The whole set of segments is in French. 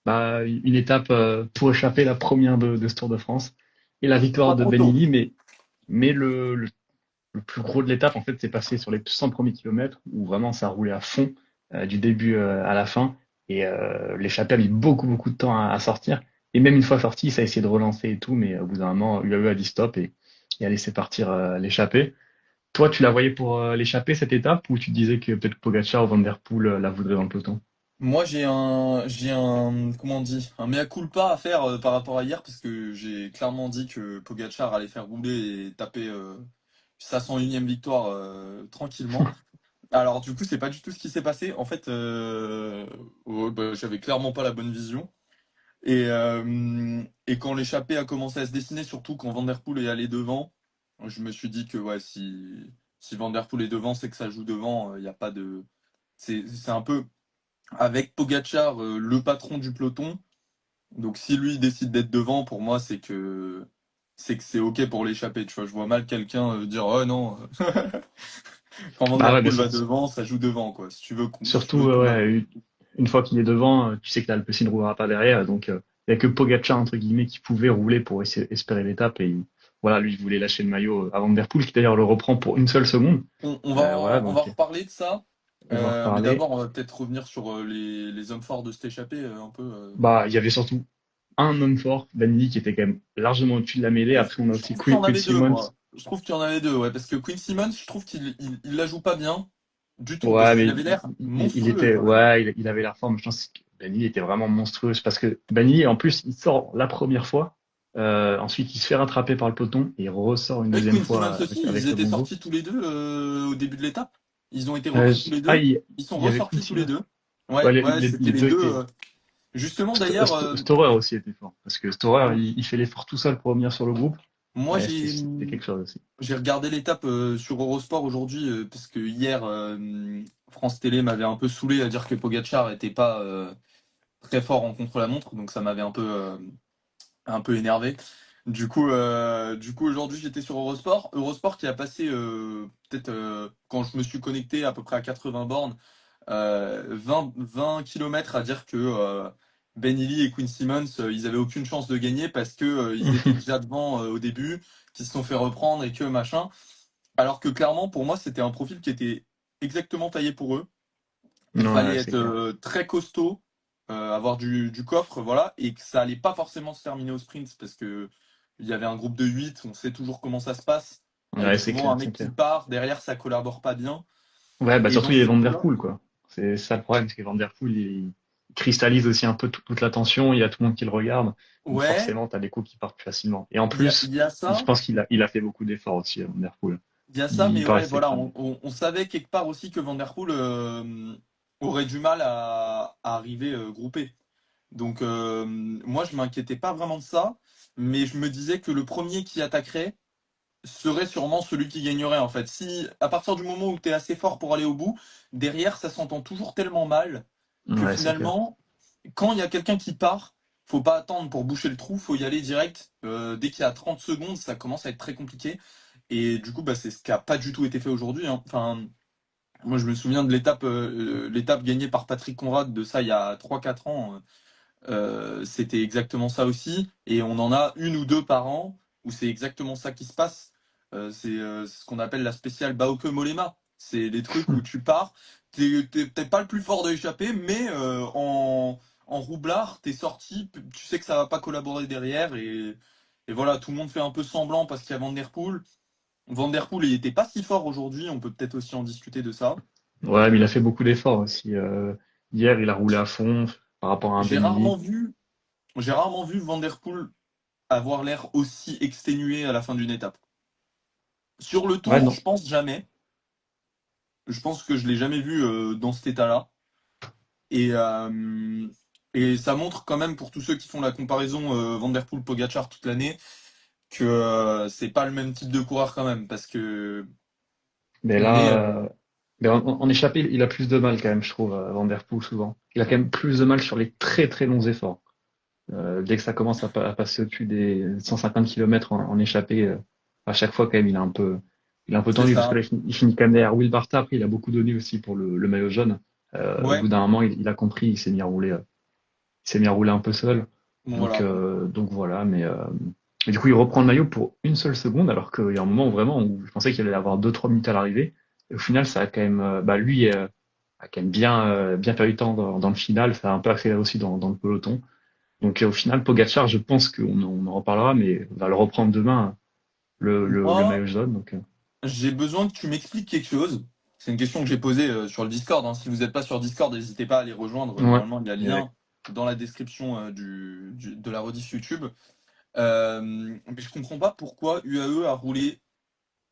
Bah, une étape pour échapper la première de ce Tour de France et la victoire Pas de trop Ben tôt. Illy, mais le plus gros de l'étape, en fait, c'est passé sur les 100 premiers kilomètres où vraiment ça roulait à fond du début à la fin et l'échappée a mis beaucoup de temps à sortir. Et même une fois sorti, ça a essayé de relancer et tout, mais au bout d'un moment, UAE a dit stop et a laissé partir l'échappée. Toi, tu la voyais pour l'échappée cette étape ou tu te disais que peut-être Pogacar ou Van Der Poel la voudraient dans le peloton? Moi, comment on dit, un mea culpa à faire par rapport à hier, parce que j'ai clairement dit que Pogacar allait faire rouler et taper sa 101e victoire tranquillement. Alors, du coup, c'est pas du tout ce qui s'est passé. En fait, ouais, bah, j'avais clairement pas la bonne vision. Et quand l'échappée a commencé à se dessiner, surtout quand Van Der Poel est allé devant, je me suis dit que ouais, si Van Der Poel est devant, c'est que ça joue devant. Il y a pas de. C'est un peu avec Pogacar, le patron du peloton. Donc si lui décide d'être devant, pour moi, c'est que c'est ok pour l'échapper. Tu vois, je vois mal quelqu'un dire oh non, quand Van Bah Der ouais, mais Poel va devant, ça joue devant quoi. Si tu veux surtout, combattre. ouais, une fois qu'il est devant, tu sais que l'Alpecin ne roulera pas derrière, donc il y a que Pogacar entre guillemets qui pouvait rouler pour espérer l'étape et voilà, lui il voulait lâcher le maillot à Van Der Poel qui d'ailleurs le reprend pour une seule seconde. Voilà, On va donc reparler de ça. on va Mais reparler. d'abord, on va peut-être revenir sur les hommes forts de cette échappée un peu. Bah, il y avait surtout un homme fort, Vanini, qui était quand même largement au-dessus de la mêlée. Après, on a Je aussi trouve qu'il y en Quinn avait deux, Simmons. moi. Je trouve qu'il y en avait deux, ouais. Parce que Quinn Simmons, je trouve qu'il la joue pas bien du tout. Parce Ouais, qu'il mais avait l'air il monstrueux était, quand même. ouais, il avait la forme. Je pense que Vanini était vraiment monstrueux. C'est parce que Vanini, en plus, il sort la première fois. Ensuite, il se fait rattraper par le peloton et il ressort une Et deuxième Quinn Simmons fois aussi, ils avec le étaient Bongo. sortis tous les deux au début de l'étape. Ils ont été repris tous les Ah, deux. Ils sont il y avait Quinn ressortis tous les Simmons. deux. Ouais, Ouais, ouais, c'était les les deux deux. étaient. Justement, d'ailleurs, Storer aussi était fort. Parce que Storer, il fait l'effort tout seul pour revenir sur le groupe. moi, Et c'était quelque chose aussi. j'ai regardé l'étape sur Eurosport aujourd'hui, parce que hier, France Télé m'avait un peu saoulé à dire que Pogacar était pas très fort en contre-la-montre, donc ça m'avait un peu énervé. Du coup aujourd'hui, j'étais sur Eurosport. Eurosport qui a passé, peut-être, quand je me suis connecté, à peu près à 80 bornes, 20 kilomètres à dire que Ben Illy et Quinn Simmons, ils avaient aucune chance de gagner parce que ils étaient déjà devant au début, qu'ils se sont fait reprendre et que machin. Alors que clairement, pour moi, c'était un profil qui était exactement taillé pour eux. Il Non, fallait ouais, c'est être clair. très costaud, avoir du coffre, voilà, et que ça allait pas forcément se terminer au sprint parce que il y avait un groupe de 8, on sait toujours comment ça se passe, avec Ouais, c'est souvent clair, un c'est mec qui clair. part, derrière ça collabore pas bien. Ouais, bah Et surtout dans il y a ce Van Der coup-là, Poel, quoi. C'est ça le problème, c'est que Van Der Poel, il cristallise aussi un peu toute l'attention, il y a tout le monde qui le regarde, donc ouais, forcément, t'as des coups qui partent plus facilement. Et en il y a, plus, il y a je ça, pense qu'il a fait beaucoup d'efforts aussi, Van Der Poel. il y a ça, Il mais ouais, paraissait voilà, cramé. on savait quelque part aussi que Van Der Poel aurait du mal à arriver groupé. Donc moi je m'inquiétais pas vraiment de ça, mais je me disais que le premier qui attaquerait serait sûrement celui qui gagnerait en fait. Si à partir du moment où tu es assez fort pour aller au bout, derrière ça s'entend toujours tellement mal que Ouais, c'est clair. finalement, quand il y a quelqu'un qui part, faut pas attendre pour boucher le trou, faut y aller direct. Dès qu'il y a 30 secondes, ça commence à être très compliqué. Et du coup, bah, c'est ce qui a pas du tout été fait aujourd'hui, hein. Enfin, moi je me souviens de l'étape gagnée par Patrick Conrad de ça il y a 3 4 ans. C'était exactement ça aussi. Et on en a une ou deux par an où c'est exactement ça qui se passe. C'est ce qu'on appelle la spéciale Bauke Mollema. C'est des trucs où tu pars, t'es peut-être pas le plus fort de l'échappée, mais en roublard, t'es sorti, tu sais que ça va pas collaborer derrière. Et voilà, tout le monde fait un peu semblant parce qu'il y a Van Der Poel. Van Der Poel, il était pas si fort aujourd'hui, on peut peut-être aussi en discuter de ça. Ouais, mais il a fait beaucoup d'efforts aussi. Hier, il a roulé à fond par rapport à un J'ai Benelli. rarement vu, j'ai rarement vu Van Der Poel avoir l'air aussi exténué à la fin d'une étape. Sur le Ouais, tour, non. je pense jamais. Je pense que je l'ai jamais vu dans cet état-là. Et, euh, et ça montre quand même pour tous ceux qui font la comparaison Van Der Poel-Pogacar toute l'année que c'est pas le même type de coureur quand même parce que Mais on est là, mais en échappée, il a plus de mal quand même, je trouve, Van Der Poel souvent. Il a quand même plus de mal sur les très longs efforts. Dès que ça commence à passer au-dessus des 150 km en échappée, à chaque fois quand même, il est un peu c'est tendu parce que ça. là, il finit quand même derrière Will Barta. Après, il a beaucoup donné aussi pour le maillot jaune. Au Ouais, bout d'un moment, il a compris, il s'est mis à rouler. il s'est mis à rouler un peu seul. Bon, voilà. Donc voilà, mais du coup, il reprend le maillot pour une seule seconde, alors qu'il y a un moment où vraiment, où je pensais qu'il allait avoir 2-3 minutes à l'arrivée. Et au final, ça a quand même, lui, a quand même bien perdu de temps dans le final. Ça a un peu accéléré aussi dans le peloton. Donc au final, Pogacar, je pense qu'on en reparlera, mais va le reprendre demain, le Moi, maillot jaune. j'ai besoin que tu m'expliques quelque chose. C'est une question que j'ai posée sur le Discord, hein. Si vous n'êtes pas sur Discord, n'hésitez pas à les rejoindre. Ouais, Normalement, il y a le ouais. lien dans la description de la rediff YouTube. Mais je comprends pas pourquoi UAE a roulé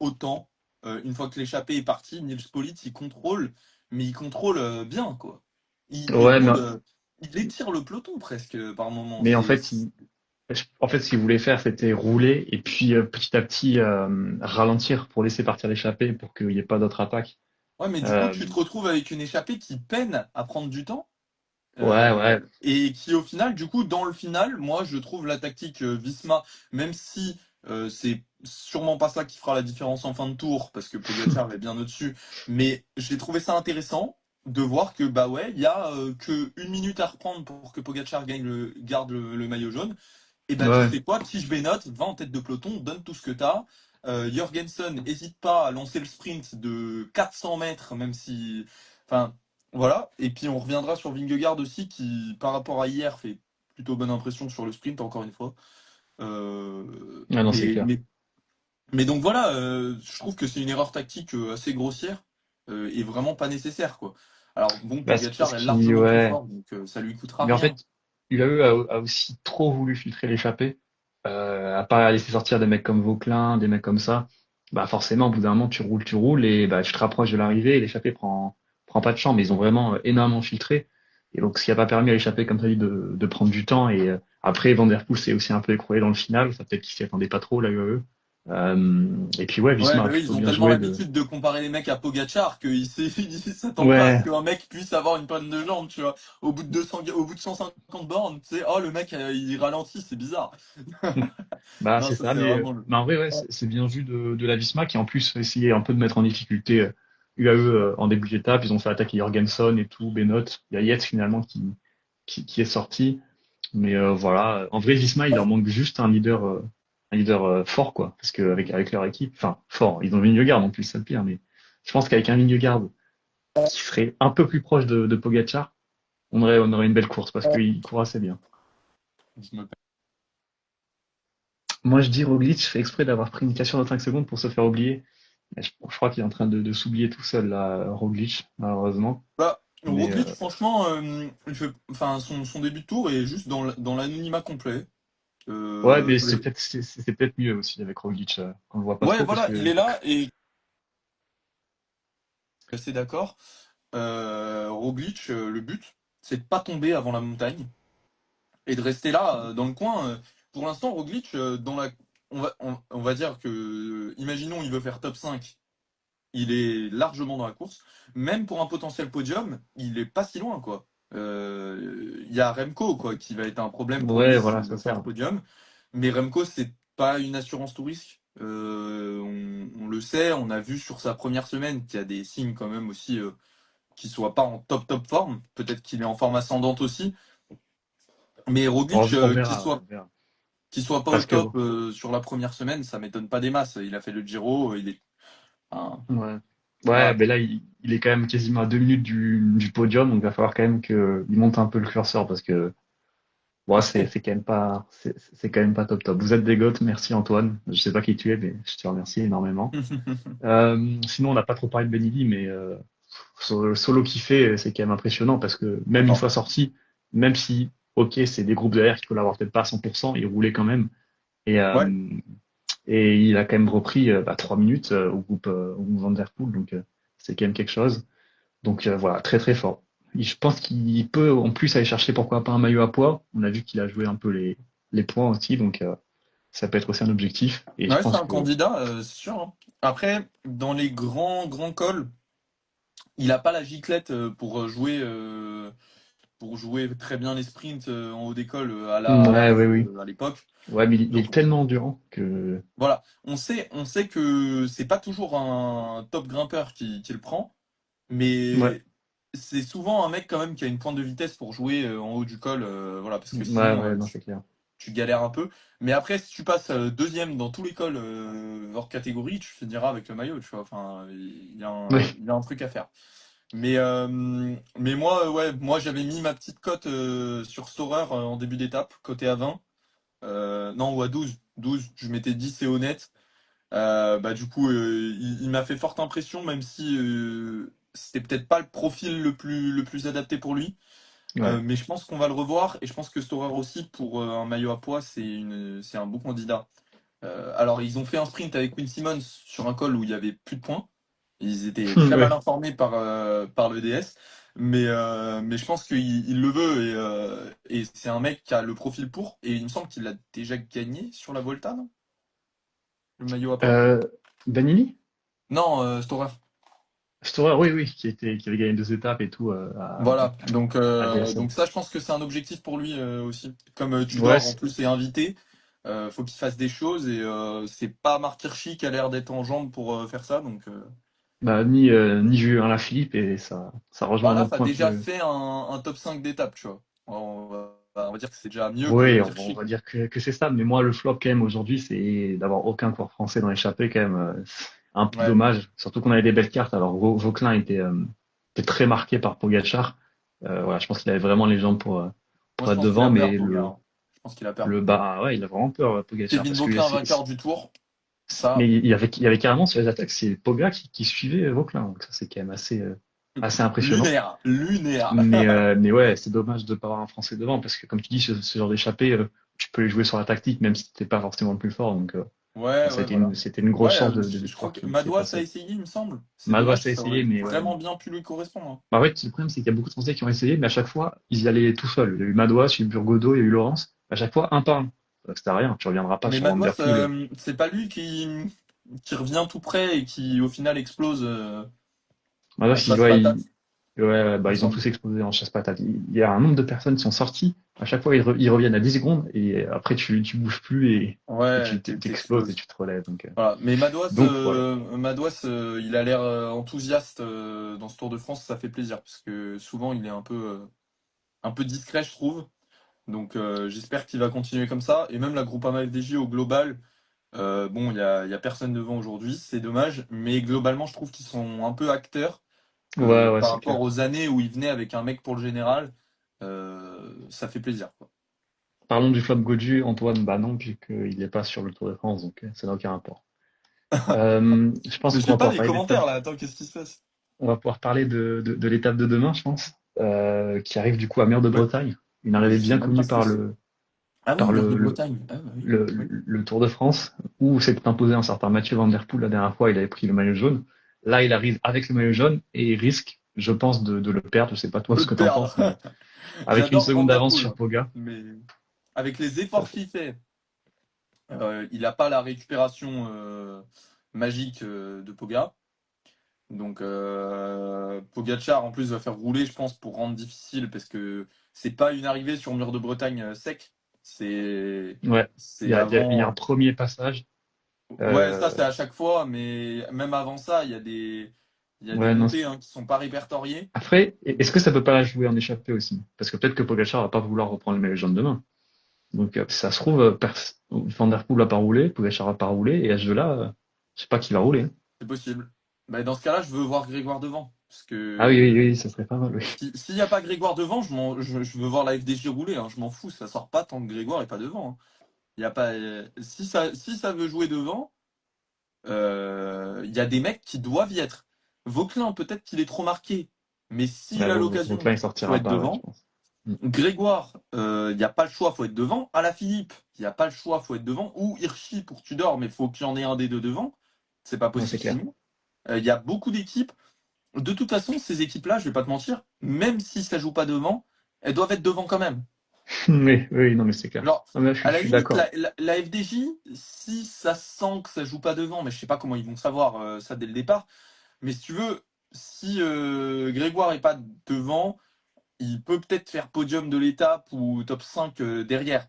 autant. Une fois que l'échappée est partie, Nils Politt, il contrôle, mais il contrôle bien, quoi. Il Ouais, roule, il étire le peloton presque par moment. mais en fait, ce qu'il voulait faire, c'était rouler et puis petit à petit ralentir pour laisser partir l'échappée pour qu'il n'y ait pas d'autres attaques. Ouais, mais du coup, Euh, tu te retrouves avec une échappée qui peine à prendre du temps. ouais, ouais, Et qui au final, du coup, dans le final, moi je trouve la tactique Visma, même si c'est sûrement pas ça qui fera la différence en fin de tour, parce que Pogacar est bien au-dessus, mais j'ai trouvé ça intéressant de voir que bah ouais, il y a que 1 minute à reprendre pour que Pogacar garde le maillot jaune. Et bah tu ouais. sais quoi, Tish Benoît, va en tête de peloton, donne tout ce que t'as. Jorgensen, hésite pas à lancer le sprint de 400 mètres, même si. Enfin, voilà. Et puis on reviendra sur Vingegaard aussi, qui par rapport à hier fait plutôt bonne impression sur le sprint, encore une fois. Ah non, c'est Mais, clair. mais, mais donc voilà, je trouve que c'est une erreur tactique assez grossière et vraiment pas nécessaire, quoi. Alors bon, Bah, c'est parce Pogacar est qu'il, largement plus ouais. fort, donc ça lui coûtera Mais en rien. fait, UAE a aussi trop voulu filtrer l'échappée, à pas laisser sortir des mecs comme Vauquelin, des mecs comme ça. Bah forcément, au bout d'un moment, tu roules et bah tu te rapproches de l'arrivée et l'échappée prend pas de champ. Mais ils ont vraiment énormément filtré. Et donc, ce qui a pas permis à l'échappée, comme ça dit, de prendre du temps. Et après, Van Der Poel s'est aussi un peu écroulé dans le final. Ça peut-être qu'il s'y attendait pas trop, la UAE. Et puis ouais, Ouais, Visma a mais oui, plutôt ils ont bien tellement joué de. l'habitude de comparer les mecs à Pogacar ils s'attendent pas à ce Ouais, qu'un mec puisse avoir une panne de jambe, tu vois. Au bout de 150 bornes, tu sais, oh le mec il ralentit, c'est bizarre. bah Non, c'est ça ça, c'est vraiment mais en vrai ouais, c'est bien vu de la Visma qui en plus essayait un peu de mettre en difficulté UAE en début d'étape. Ils ont fait attaquer Jorgensen et tout, Benoît. Il y a Yates finalement qui est sorti. Mais voilà, en vrai Visma il leur manque juste un leader fort quoi, parce que avec leur équipe, enfin fort, ils ont Vingegaard en plus, c'est le pire. Mais je pense qu'avec un Vingegaard qui serait un peu plus proche de Pogacar, on aurait une belle course parce qu'il court assez bien. Je me Moi, je dis Roglic fait exprès d'avoir pris une cassure de 5 secondes pour se faire oublier. Je crois qu'il est en train de s'oublier tout seul, là, Roglic, malheureusement. Bah, Mais Roglic, franchement, enfin, son début de tour est juste dans l'anonymat complet. ouais, mais c'est Les- peut-être c'est peut-être mieux aussi avec Roglic, qu'on le voit pas Ouais, trop parce voilà, il que est là et c'est d'accord. Roglic, le but, c'est de pas tomber avant la montagne et de rester là dans le coin. Pour l'instant, Roglic, on va dire que, imaginons, il veut faire top 5, il est largement dans la course. Même pour un potentiel podium, il est pas si loin, quoi. Il y a Remco, quoi, qui va être un problème pour ouais, lui voilà, s'il c'est veut faire ça. podium. Mais Remco, c'est pas une assurance tout risque. On le sait, on a vu sur sa première semaine qu'il y a des signes quand même aussi qu'il soit pas en top forme. Peut-être qu'il est en forme ascendante aussi. Mais Roglic, On verra, on verra. qui soit pas au Parce que top sur la première semaine, ça m'étonne pas des masses. Il a fait le Giro, il est. Hein, ouais, ouais, voilà mais quoi. là, il est quand même quasiment à 2 minutes du podium, donc il va falloir quand même qu'il monte un peu le curseur parce que bon, c'est quand même pas c'est quand même pas top top. Vous êtes des goths, merci Antoine. Je sais pas qui tu es, mais je te remercie énormément. Sinon, on n'a pas trop parlé de Benili, mais sur le solo qu'il fait, c'est quand même impressionnant parce que même une Attends. fois sorti, même si, ok, c'est des groupes derrière qui peuvent l'avoir peut-être pas à 100%, il roulait quand même. Et, Ouais. et il a quand même repris 3 minutes au groupe Van Der Poel, donc c'est quand même quelque chose. Donc voilà, très très fort. Je pense qu'il peut en plus aller chercher pourquoi pas un maillot à poids. On a vu qu'il a joué un peu les points aussi, donc ça peut être aussi un objectif. Et je Ouais, c'est pense un que candidat, c'est sûr, hein. Après, dans les grands cols, il a pas la giclette pour jouer très bien les sprints en haut d'école à la ouais, oui, Roux oui. à l'époque. Ouais, mais il Donc est tellement endurant que voilà, on sait que c'est pas toujours un top grimpeur qui le prend, ouais, mais c'est souvent un mec quand même qui a une pointe de vitesse pour jouer en haut du col, voilà, parce que Ouais, sinon ouais, non, c'est clair. tu galères un peu. Mais après, si tu passes deuxième dans tous les cols hors catégorie, tu finiras avec le maillot, tu vois. Enfin, Oui, il y a un truc à faire. Mais moi, ouais, moi j'avais mis ma petite cote sur Storer en début d'étape, coté à 20. Non, ou à 12. 12, je m'étais dit c'est honnête. Bah, du coup, il m'a fait forte impression, même si c'était peut-être pas le profil le plus adapté pour lui. ouais, Mais je pense qu'on va le revoir et je pense que Storer aussi, pour un maillot à poids, c'est un bon candidat. Alors, ils ont fait un sprint avec Quinn Simmons sur un col où il y avait plus de points. Ils étaient très mal ouais. informés par le DS. Mais je pense qu'il le veut et c'est un mec qui a le profil pour. Et il me semble qu'il l'a déjà gagné sur la Volta, non? Le maillot à poids? Euh, Danini? Non, Storer. Storer, oui, oui, qui avait gagné 2 étapes et tout Voilà, donc, à DSM. ça, je pense que c'est un objectif pour lui aussi. Comme Ouais, Tudor en plus est invité, faut qu'il fasse des choses et c'est pas Marc Hirschi qui a l'air d'être en jambes pour faire ça. Donc, bah, ni Julien Lafilippe, et ça rejoint bah un là, autre ça a point déjà que, fait un top 5 d'étape, tu vois. On va dire que c'est déjà mieux oui, que on Hirschi. va dire que c'est ça, mais moi, le flop, quand même, aujourd'hui, c'est d'avoir aucun coureur français dans l'échappée, quand même, c'est un peu Ouais, dommage, surtout qu'on avait des belles cartes. Alors, Vauquelin était très marqué par Pogačar. Voilà, je pense qu'il avait vraiment les jambes moi pour je être pense qu'il devant, a peur, mais Pogacar, hein. Je pense qu'il a peur. bah, ouais, il a vraiment peur, Pogačar, Kevin parce que Vauquelin, vainqueur du Tour, ça, mais il y avait carrément sur les attaques, c'est Poga qui suivait Vauquelin, donc ça, c'est quand même assez impressionnant. lunaire, lunaire. Mais ouais, c'est dommage de ne pas avoir un Français devant, parce que comme tu dis, ce genre d'échappée, tu peux les jouer sur la tactique, même si t'es pas forcément le plus fort. Donc, Ouais, ouais, voilà. c'était une grosse Ouais, chance de je crois victoire que qui est Madouas a passée. essayé, il me semble. C'est Madouas dommage, a ça aurait essayé, mais ouais. vraiment bien pu lui correspondre, hein. Bah ouais, le problème, c'est qu'il y a beaucoup de Français qui ont essayé, mais à chaque fois, ils y allaient tout seuls. Il y a eu Madouas, il y a eu Burgodeau, il y a eu Laurence. À chaque fois, un par un. Donc, c'était rien. Tu reviendras pas Mais sur Van Der Madouas, Poel. c'est pas lui qui revient tout près et qui, au final, explose Madouas, en chasse-patate, ouais, ouais, il bah, me ils ont semble. tous explosé en chasse patate. Il y a un nombre de personnes qui sont sorties. À chaque fois, ils reviennent à 10 secondes et après, tu bouges plus et Ouais, tu t'exploses et t'exploses. tu te relèves. Voilà. Mais Voilà. Madouas, il a l'air enthousiaste dans ce Tour de France, ça fait plaisir, parce que souvent, il est un peu discret, je trouve. Donc, j'espère qu'il va continuer comme ça. Et même la Groupama FDJ au global. Bon, il y a personne devant aujourd'hui, c'est dommage, mais globalement, je trouve qu'ils sont un peu acteurs Ouais, ouais, par c'est rapport clair. aux années où ils venaient avec un mec pour le général. Ça fait plaisir, quoi. Parlons du flop Godu, Antoine. Bah non, puisqu'il n'est pas sur le Tour de France, donc ça n'a aucun rapport. Je pense Mais je qu'on lis va pas pouvoir les parler de l'étape. commentaires là, attends, qu'est-ce qui se passe? On va pouvoir parler de l'étape de demain, je pense, qui arrive du coup à Mer de Ouais, Bretagne. Une je arrivée sais bien même pas connue ce que par c'est. le, Ah oui, par Mur de le, le, Bretagne. Ah bah oui, le, oui. le Tour de France, où s'est imposé un certain Mathieu Van Der Poel la dernière fois, il avait pris le maillot jaune. Là, il arrive avec le maillot jaune et il risque, je pense, de le perdre. Je sais pas toi De ce le que t'en perdre. penses, mais avec une J'adore Van seconde Der d'avance Poel, sur hein. Poga, Mais avec les ça efforts fait. qu'il fait, il n'a pas la récupération magique de Poga. Donc Pogacar en plus va faire rouler, je pense, pour rendre difficile, parce que c'est pas une arrivée sur Mur de Bretagne sec. C'est Ouais, c'est il y a un avant. premier passage. Ouais, ça Euh, c'est à chaque fois, mais même avant ça, il y a des ouais, non. montées hein, qui sont pas répertoriées. Après, est-ce que ça peut pas la jouer en échappée aussi? Parce que peut-être que Pogacar va pas vouloir reprendre le maillot jaune demain. Donc, ça se trouve, Van Der Poel va pas rouler, Pogacar va pas rouler, et à ce jeu-là, je sais pas qui va rouler, hein. C'est possible. Mais dans ce cas-là, je veux voir Grégoire devant, parce Ah oui, oui, que oui, ça serait pas mal, oui. s'il n'y a pas Grégoire devant, je veux voir la FDJ rouler, hein, je m'en fous, ça sort pas tant que Grégoire est pas devant, hein. Il y a pas, si ça veut jouer devant. Il y a des mecs qui doivent y être. Vauquelin, peut-être qu'il est trop marqué, mais Ouais, s'il a l'occasion, Vauclin, il faut sortira être pas, ouais, je devant. pense. Mm. Grégoire, il n'y a pas le choix, faut être devant. Alaphilippe, il n'y a pas le choix, faut être devant. Ou Hirschi pour Tudor, mais faut qu'il y en ait un des deux devant. C'est pas Ouais, c'est possible clair. sinon. Il y a beaucoup d'équipes. De toute façon, ces équipes-là, je vais pas te mentir, même si ça joue pas devant, elles doivent être devant quand même. Oui, oui, non, mais c'est clair. Genre, Non, mais à je la suis limite, d'accord. la FDJ, si ça sent que ça joue pas devant, mais je sais pas comment ils vont savoir ça dès le départ. Mais si tu veux, si Grégoire est pas devant, il peut peut-être faire podium de l'étape ou top 5 derrière.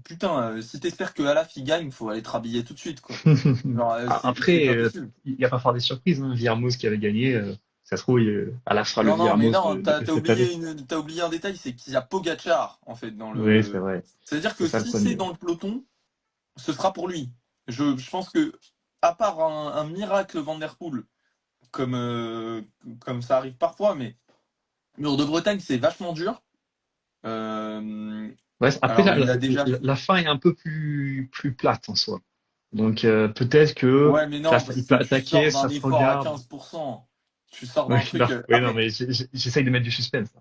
Putain, si t'espères que Alaf il gagne, faut aller te rhabiller tout de suite, quoi. Genre, Ah, c'est après, pas possible. il y a pas fort des surprises, hein. Villermoz qui avait gagné, Ça se trouve, Alas fera le Non, non, mais Villamos non, de t'as cette année. t'as oublié un détail, c'est qu'il y a Pogacar, en fait, dans Oui, c'est le. vrai. C'est-à-dire C'est que ça le si c'est premier. dans le peloton, ce sera pour lui. Je pense que, à part un miracle Van Der Poel, comme, comme ça arrive parfois, mais Mur de Bretagne, c'est vachement dur. Euh, Ouais, après, alors, il a déjà. la fin est un peu plus plate en soi. Donc, peut-être que Ouais, mais tu vois, non, parce il que peut tu attaquer, sors ça d'un se effort à regarde. 15%. Tu sors Oui, d'un truc. oui, non, Après, mais j'essaye de mettre du suspense.